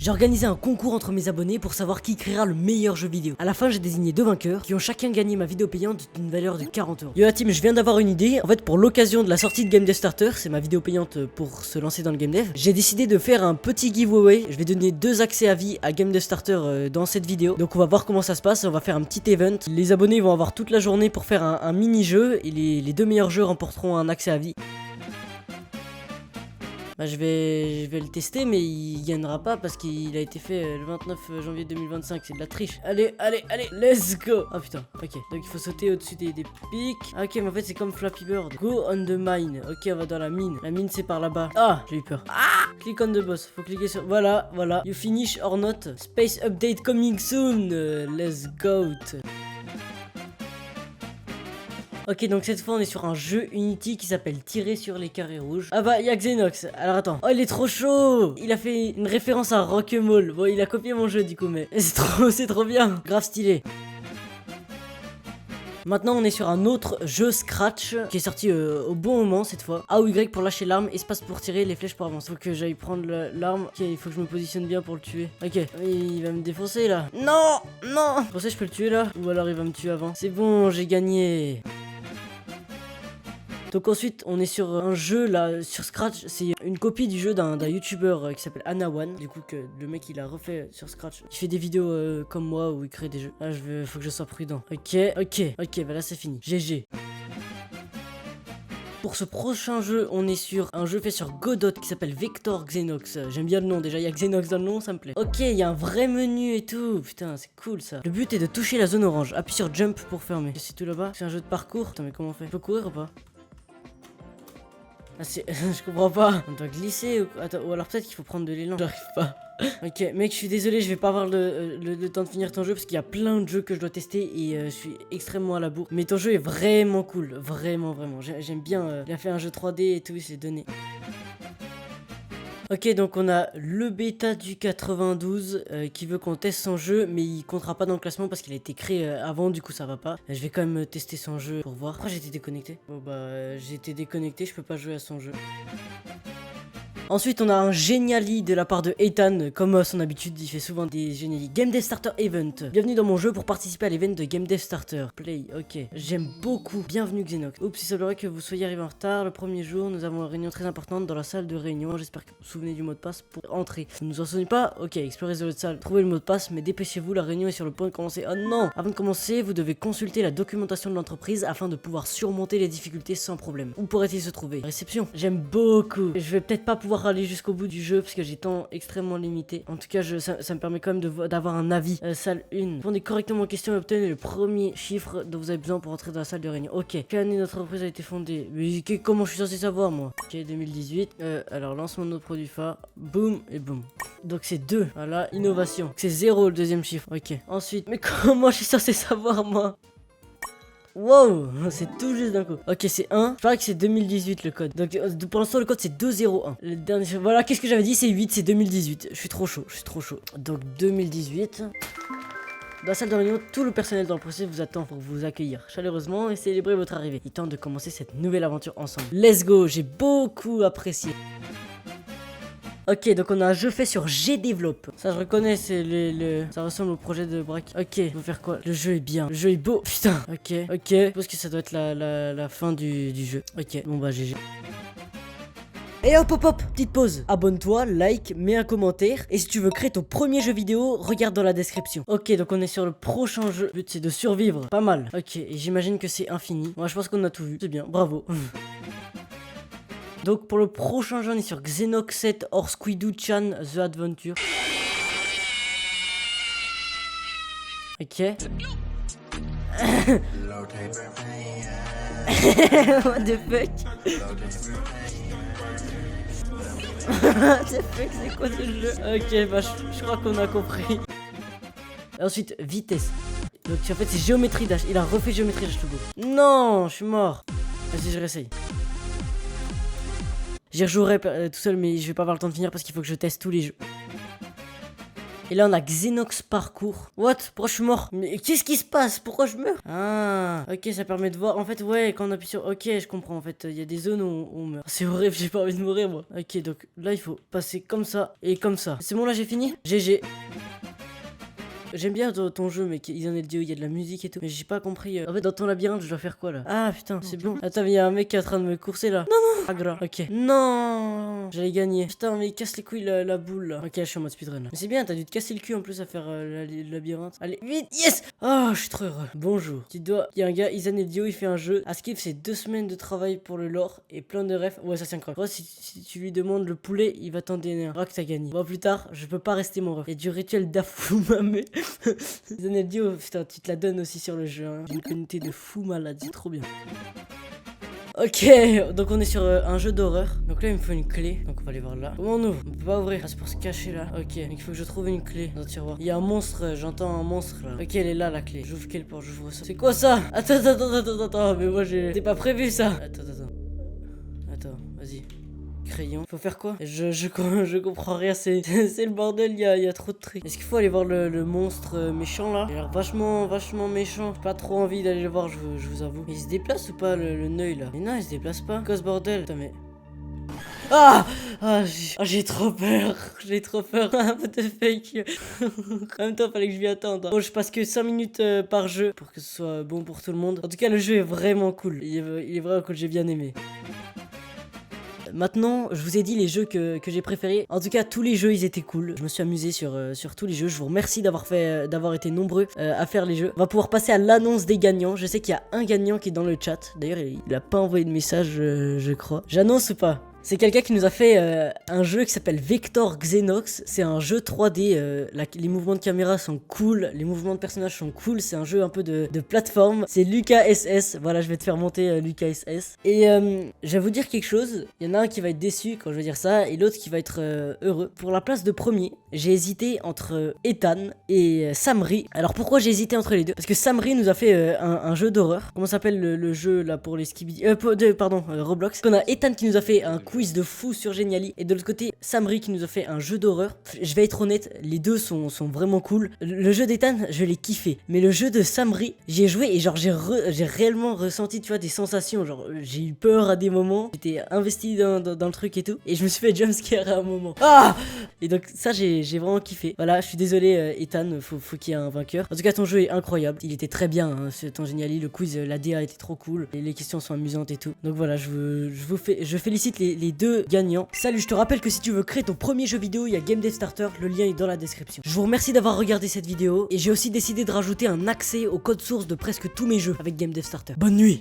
J'ai organisé un concours entre mes abonnés pour savoir qui créera le meilleur jeu vidéo. À la fin, j'ai désigné 2 vainqueurs qui ont chacun gagné ma vidéo payante d'une valeur de 40 euros. Yo la team, je viens d'avoir une idée. En fait, pour l'occasion de la sortie de Game Dev Starter, c'est ma vidéo payante pour se lancer dans le Game Dev, j'ai décidé de faire un petit giveaway. Je vais donner 2 accès à vie à Game Dev Starter dans cette vidéo. Donc on va voir comment ça se passe. On va faire un petit event. Les abonnés vont avoir toute la journée pour faire un mini-jeu et les 2 meilleurs jeux remporteront un accès à vie. Bah, je vais le tester, mais il gagnera pas parce qu'il a été fait le 29 janvier 2025. C'est de la triche. Allez, let's go. Ah putain, ok. Donc il faut sauter au-dessus des pics. Ah, ok, mais en fait c'est comme Flappy Bird. Go on the mine. Ok, on va dans la mine. La mine c'est par là-bas. Ah, j'ai eu peur. Ah, click on the boss. Faut cliquer sur. Voilà. You finish or not. Space update coming soon. Let's go. Ok, donc cette fois on est sur un jeu Unity qui s'appelle Tirer sur les carrés rouges. Ah bah, il y a Xenox. Alors attends. Oh, il est trop chaud. Il a fait une référence à Rock'n'Roll. Bon, il a copié mon jeu du coup, mais c'est trop bien. Grave stylé. Maintenant on est sur un autre jeu Scratch qui est sorti au bon moment cette fois. A ou Y pour lâcher l'arme, espace pour tirer, les flèches pour avancer. Faut que j'aille prendre l'arme. Ok, il faut que je me positionne bien pour le tuer. Ok, il va me défoncer là. Non. Vous pensez que je peux le tuer là? Ou alors il va me tuer avant? C'est bon, j'ai gagné. Donc ensuite on est sur un jeu là sur Scratch, c'est une copie du jeu d'un youtubeur qui s'appelle Anawan. Du coup que le mec il a refait sur Scratch. Il fait des vidéos comme moi où il crée des jeux. Là faut que je sois prudent. Ok, bah là c'est fini. GG. Pour ce prochain jeu, on est sur un jeu fait sur Godot qui s'appelle Vector Xenox. J'aime bien le nom, déjà il y a Xenox dans le nom, ça me plaît. Ok, il y a un vrai menu et tout. Putain, c'est cool ça. Le but est de toucher la zone orange. Appuie sur Jump pour fermer. C'est tout là-bas. C'est un jeu de parcours. Attends, mais comment on fait? Je peux courir ou pas? Ah, je comprends pas. On doit glisser ou... Attends, ou alors peut-être qu'il faut prendre de l'élan. J'arrive pas. Ok, mec, je suis désolé, je vais pas avoir le temps de finir ton jeu parce qu'il y a plein de jeux que je dois tester et je suis extrêmement à la bourre. Mais ton jeu est vraiment cool, vraiment. J'aime bien. Il a fait un jeu 3D et tout, il s'est donné. Ok, donc on a le bêta du 92 qui veut qu'on teste son jeu, mais il comptera pas dans le classement parce qu'il a été créé avant, du coup ça va pas. Je vais quand même tester son jeu pour voir. Pourquoi j'ai été déconnecté? Bon bah j'ai été déconnecté, je peux pas jouer à son jeu. Ensuite, on a un géniali de la part de Ethan, comme à son habitude, il fait souvent des géniali. Game Dev Starter Event. Bienvenue dans mon jeu pour participer à l'event de Game Dev Starter. Play, ok. J'aime beaucoup. Bienvenue Xenox. Oups, il semblerait que vous soyez arrivé en retard. Le premier jour, nous avons une réunion très importante dans la salle de réunion. J'espère que vous vous souvenez du mot de passe pour entrer. Vous ne vous en souvenez pas? Ok, explorez cette salle. Trouvez le mot de passe, mais dépêchez-vous, la réunion est sur le point de commencer. Oh non! Avant de commencer, vous devez consulter la documentation de l'entreprise afin de pouvoir surmonter les difficultés sans problème. Où pourrait-il se trouver? Réception. J'aime beaucoup. Je vais peut-être pas pouvoir aller jusqu'au bout du jeu parce que j'ai temps extrêmement limité. En tout cas, ça me permet quand même d'avoir un avis. Salle 1. Répondez correctement aux questions et obtenez le premier chiffre dont vous avez besoin pour entrer dans la salle de réunion. Ok. Quelle année notre entreprise a été fondée? Mais comment je suis censé savoir moi? Ok, 2018. Alors, lancement de notre produit phare. Boum et boum. Donc c'est 2. Voilà, innovation. C'est 0 le deuxième chiffre. Ok. Ensuite, mais comment je suis censé savoir moi? Wow, c'est tout juste d'un coup. Ok, c'est 1. Je parie que c'est 2018 le code. Donc pour l'instant le code c'est 201. Le dernier... Voilà, qu'est-ce que j'avais dit? C'est 8, c'est 2018. Je suis trop chaud. Donc 2018. Dans la salle de réunion, tout le personnel dans le procès vous attend pour vous accueillir chaleureusement et célébrer votre arrivée. Il tente de commencer cette nouvelle aventure ensemble. Let's go, j'ai beaucoup apprécié. Ok, donc on a un jeu fait sur Gdevelop. Ça je reconnais, c'est ça ressemble au projet de Brack. Ok, faut faire quoi? Le jeu est bien, le jeu est beau. Putain, ok. Je pense que ça doit être la fin du jeu. Ok, bon bah GG. Et hop, petite pause. Abonne-toi, like, mets un commentaire. Et si tu veux créer ton premier jeu vidéo, regarde dans la description. Ok, donc on est sur le prochain jeu. Le but c'est de survivre. Pas mal. Ok, et j'imagine que c'est infini. Moi je pense qu'on a tout vu. C'est bien, bravo. Donc pour le prochain jeu, on est sur Xenox 7 or Squidoo-chan The Adventure. Ok. What the fuck? What the fuck, c'est quoi ce jeu? Ok, bah je crois qu'on a compris. Ensuite, vitesse. Donc en fait c'est géométrie dash. Il a refait géométrie dash le go. Non, je suis mort. Vas-y, je réessaye. J'y rejouerai tout seul, mais je vais pas avoir le temps de finir parce qu'il faut que je teste tous les jeux. Et là on a Xenox Parcours. What? Pourquoi je suis mort? Mais qu'est-ce qui se passe? Pourquoi je meurs? Ah, ok, ça permet de voir. En fait, ouais, quand on appuie sur... Ok, je comprends. En fait, il y a des zones où on meurt. C'est horrible, j'ai pas envie de mourir, moi. Ok, donc là, il faut passer comme ça et comme ça. C'est bon, là, j'ai fini? GG. J'aime bien ton jeu, mais ils en est le dieu, il y a de la musique et tout. Mais j'ai pas compris. En fait, dans ton labyrinthe, je dois faire quoi là? Ah putain, c'est bon. Attends, mais il y a un mec qui est en train de me courser là. Non, non. Ah, gras. Ok. Non. J'allais gagner. Putain, mais il casse les couilles la boule là. Ok, je suis en mode speedrun là. Mais c'est bien, t'as dû te casser le cul en plus à faire le labyrinthe. Allez, vite. Yes. Oh, je suis trop heureux. Bonjour. Tu dois. Il y a un gars, Isan Eldio, il fait un jeu. Askif, c'est 2 semaines de travail pour le lore et plein de refs. Ouais, ça c'est incroyable. Si tu lui demandes le poulet, il va t'en donner un. Que t'as gagné. Bon, plus tard, je peux pas rester mon ref. Il y a du rituel d'Afumame. Zaneldio, putain, tu te la donnes aussi sur le jeu. Hein. J'ai une communauté de fous malades, c'est trop bien. Ok, donc on est sur un jeu d'horreur. Donc là, il me faut une clé. Donc on va aller voir là. Comment on ouvre? On peut pas ouvrir. Ah, c'est pour se cacher là. Ok, donc il faut que je trouve une clé dans le tiroir. Il y a un monstre, j'entends un monstre là. Ok, elle est là la clé. J'ouvre quelle porte? J'ouvre ça. C'est quoi ça? Attends. Mais moi, c'est pas prévu ça. Attends, vas-y. Crayon. Faut faire quoi? Je comprends rien, c'est le bordel, il y a trop de trucs. Est-ce qu'il faut aller voir le monstre méchant là? Il a l'air vachement méchant. J'ai pas trop envie d'aller le voir, je vous avoue. Il se déplace ou pas le neuil là? Mais non, il se déplace pas. Quoi ce bordel? Attends, mais... J'ai trop peur. J'ai trop peur. What the fake. En même temps, fallait que je m'y attende. Bon, je passe que 5 minutes par jeu pour que ce soit bon pour tout le monde. En tout cas, le jeu est vraiment cool. Il est vraiment cool, j'ai bien aimé. Maintenant, je vous ai dit les jeux que j'ai préférés. En tout cas, tous les jeux, ils étaient cool. Je me suis amusé sur tous les jeux. Je vous remercie d'avoir été nombreux à faire les jeux. On va pouvoir passer à l'annonce des gagnants. Je sais qu'il y a un gagnant qui est dans le chat. D'ailleurs, il a pas envoyé de message, je crois. J'annonce ou pas? C'est quelqu'un qui nous a fait un jeu qui s'appelle Vector Xenox. C'est un jeu 3D. Les mouvements de caméra sont cool. Les mouvements de personnages sont cool. C'est un jeu un peu de plateforme. C'est Lucas SS. Voilà, je vais te faire monter Lucas SS. Et je vais vous dire quelque chose. Il y en a un qui va être déçu quand je vais dire ça. Et l'autre qui va être heureux. Pour la place de premier, j'ai hésité entre Ethan et Samri. Alors pourquoi j'ai hésité entre les deux? Parce que Samri nous a fait un jeu d'horreur. Comment s'appelle le jeu là pour les skibidi Roblox. On a Ethan qui nous a fait un quiz de fou sur Geniali, et de l'autre côté Samri qui nous a fait un jeu d'horreur. Je vais être honnête, les deux sont vraiment cool. Le jeu d'Ethan, je l'ai kiffé, mais le jeu de Samri, j'y ai joué et genre j'ai réellement ressenti, tu vois, des sensations. Genre j'ai eu peur à des moments, j'étais investi dans le truc et tout, et je me suis fait jumpscare à un moment. Et donc ça j'ai vraiment kiffé. Voilà, je suis désolé Ethan, faut qu'il y ait un vainqueur. En tout cas ton jeu est incroyable, il était très bien hein, ton Geniali, le quiz, la DA était trop cool, et les questions sont amusantes et tout. Donc voilà, je félicite les deux gagnants. Salut, je te rappelle que si tu veux créer ton premier jeu vidéo, il y a Game Dev Starter, le lien est dans la description. Je vous remercie d'avoir regardé cette vidéo, et j'ai aussi décidé de rajouter un accès au code source de presque tous mes jeux avec Game Dev Starter. Bonne nuit.